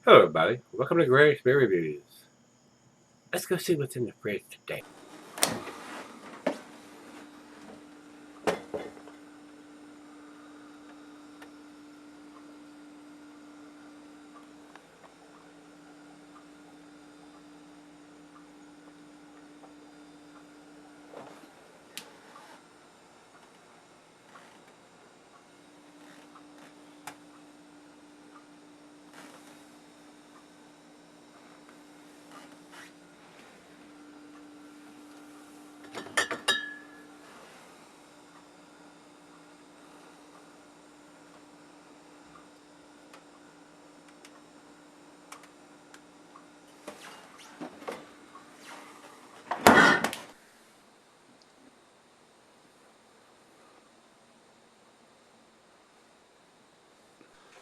Hello, everybody. Welcome to Gregsbeerreviews. Let's go see what's in the fridge today.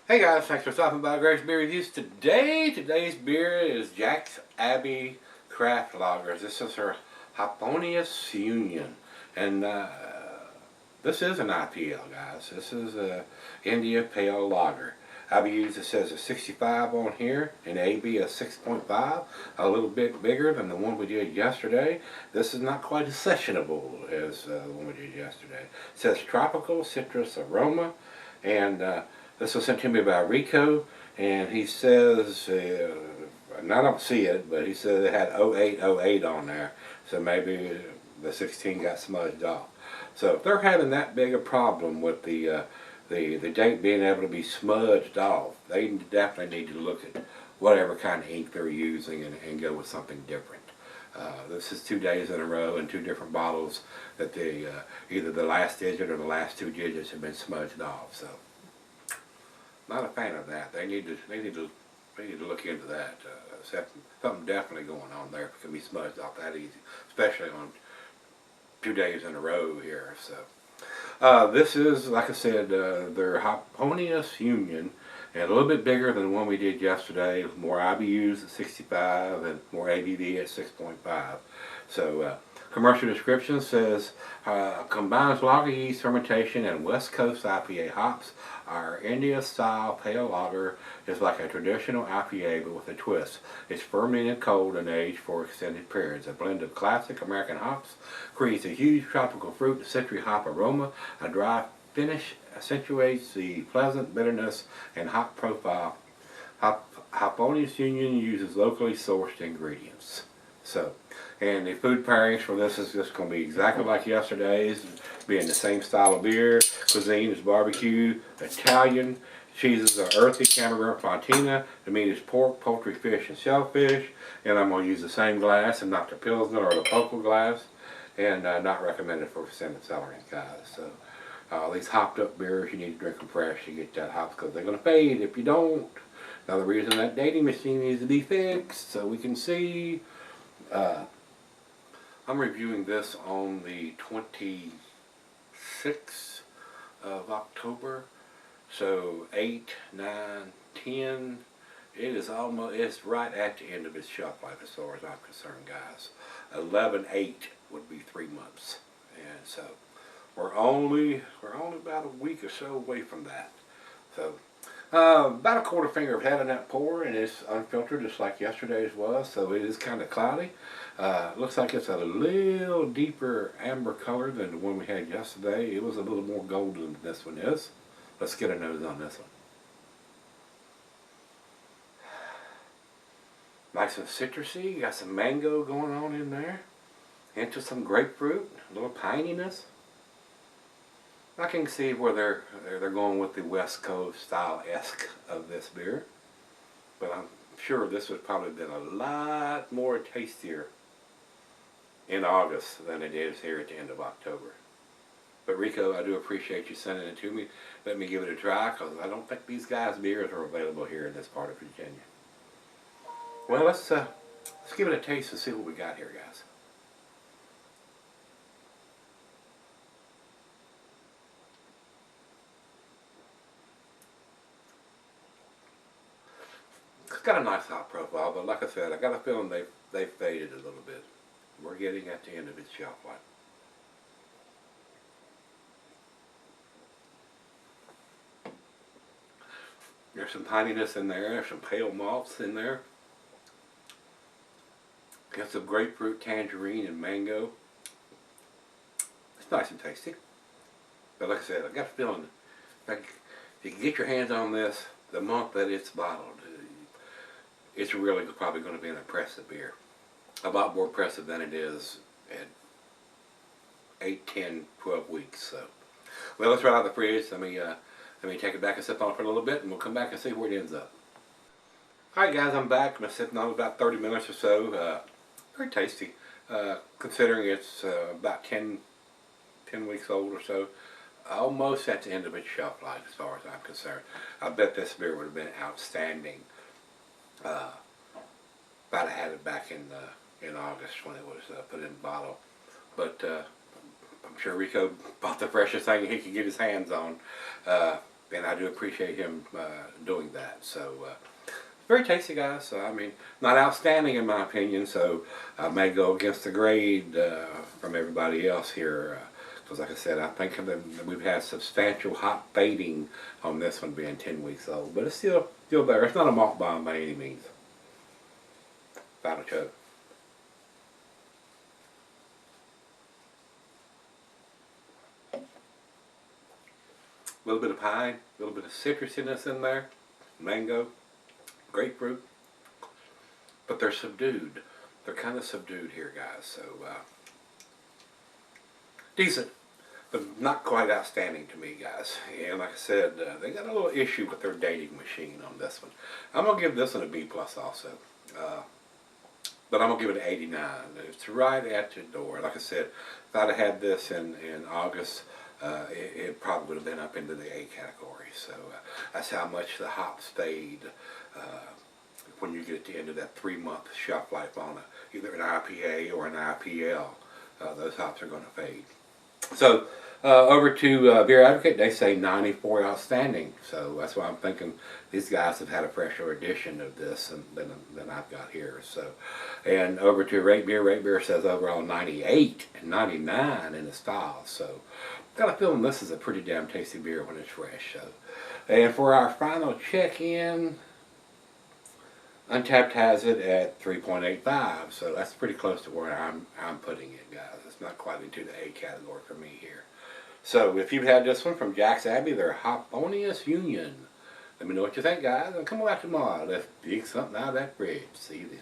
Hey guys, thanks for stopping by Gregsbeerreviews today. Today's beer is Jack's Abbey Craft Lagers. This is her Hoponius Union. And this is an IPL, guys. This is a India Pale Lager. IBUs, it says a 65 on here, and AB a 6.5, a little bit bigger than the one we did yesterday. This is not quite as sessionable as the one we did yesterday. It says tropical citrus aroma, and this was sent to me by Rico, and he says, and I don't see it, but he said it had 0808 on there, so maybe the 16 got smudged off. So if they're having that big a problem with the date being able to be smudged off, they definitely need to look at whatever kind of ink they're using and go with something different. This is 2 days in a row and 2 different bottles that either the last digit or the last 2 digits have been smudged off. So not a fan of that. They need to look into that. Something definitely going on there if it can be smudged off that easy, especially on 2 days in a row here. So this is, like I said, their Hoponius Union, and a little bit bigger than the one we did yesterday. More IBUs at 65 and more ABV at 6.5. So commercial description says combines lager yeast fermentation and West Coast IPA hops. Our India style pale lager is like a traditional IPA but with a twist. It's fermented cold and aged for extended periods. A blend of classic American hops creates a huge tropical fruit and citrus hop aroma. A dry finish accentuates the pleasant bitterness and hop profile. Hoponius Union uses locally sourced ingredients. So, and the food pairings for this is just going to be exactly like yesterday's, being the same style of beer. Cuisine is barbecue, Italian. Cheeses are earthy, Camembert, Fontina. The meat is pork, poultry, fish, and shellfish. And I'm going to use the same glass and not the Pilsner or the Focal glass. And not recommended for extended celery, guys. So these hopped up beers, you need to drink them fresh to get that hops because they're going to fade if you don't. Another reason that dating machine needs to be fixed so we can see. I'm reviewing this on the 26th of October. So 8, 9, 10. It's right at the end of its shelf life as far as I'm concerned, guys. 11/8 would be 3 months. And so we're only about a week or so away from that. So about a quarter finger of head in that pour, and it's unfiltered just like yesterday's was, so it is kind of cloudy. Looks like it's a little deeper amber color than the one we had yesterday. It was a little more golden than this one is. Let's get a nose on this one. Nice and citrusy, got some mango going on in there. Into some grapefruit, a little pininess. I can see where they're going with the West Coast style-esque of this beer, but I'm sure this would probably been a lot more tastier in August than it is here at the end of October. But Rico, I do appreciate you sending it to me. Let me give it a try because I don't think these guys' beers are available here in this part of Virginia. Well, let's give it a taste and see what we got here, guys. It's got a nice hop profile, but like I said, I got a feeling they've faded a little bit. We're getting at the end of its shelf life. There's some pininess in there. There's some pale malts in there. Got some grapefruit, tangerine, and mango. It's nice and tasty. But like I said, I got a feeling like if you can get your hands on this the month that it's bottled, it's really probably going to be an impressive beer. A lot more impressive than it is at 8, 10, 12 weeks. So, well, let's right out of the fridge. Let me take it back and sip on it for a little bit, and we'll come back and see where it ends up. Alright guys, I'm back. I'm sitting on about 30 minutes or so. Very tasty, considering it's about 10 weeks old or so. Almost at the end of its shelf life as far as I'm concerned. I bet this beer would have been outstanding if I'd have had it back in August when it was put in the bottle. But I'm sure Rico bought the freshest thing he could get his hands on. And I do appreciate him doing that. So, very tasty, guys. So, I mean, not outstanding in my opinion, so I may go against the grade from everybody else here. Because like I said, I think that we've had substantial hop fading on this one being 10 weeks old. But it's still better. It's not a malt bomb by any means. Final chug. A little bit of pine, a little bit of citrusiness in there, mango, grapefruit, but they're subdued. They're kind of subdued here, guys. So decent, but not quite outstanding to me, guys. And like I said, they got a little issue with their dating machine on this one. I'm gonna give this one a B+ also, but I'm gonna give it an 89. It's right at the door. Like I said, if I'd have had this in August. It probably would have been up into the A category. So that's how much the hops fade when you get at the end of that 3-month shelf life on either an IPA or an IPL. Those hops are going to fade. So over to Beer Advocate, they say 94 outstanding. So that's why I'm thinking these guys have had a fresher edition of this than I've got here. So, and over to Rate Beer says overall 98 and 99 in the style. So got a feeling this is a pretty damn tasty beer when it's fresh. So, and for our final check-in, Untapped has it at 3.85. So that's pretty close to where I'm putting it, guys. It's not quite into the A category for me here. So if you've had this one from Jack's Abbey, their Hoponius Union, let me know what you think, guys, and come back tomorrow. Let's dig something out of that fridge. See you then.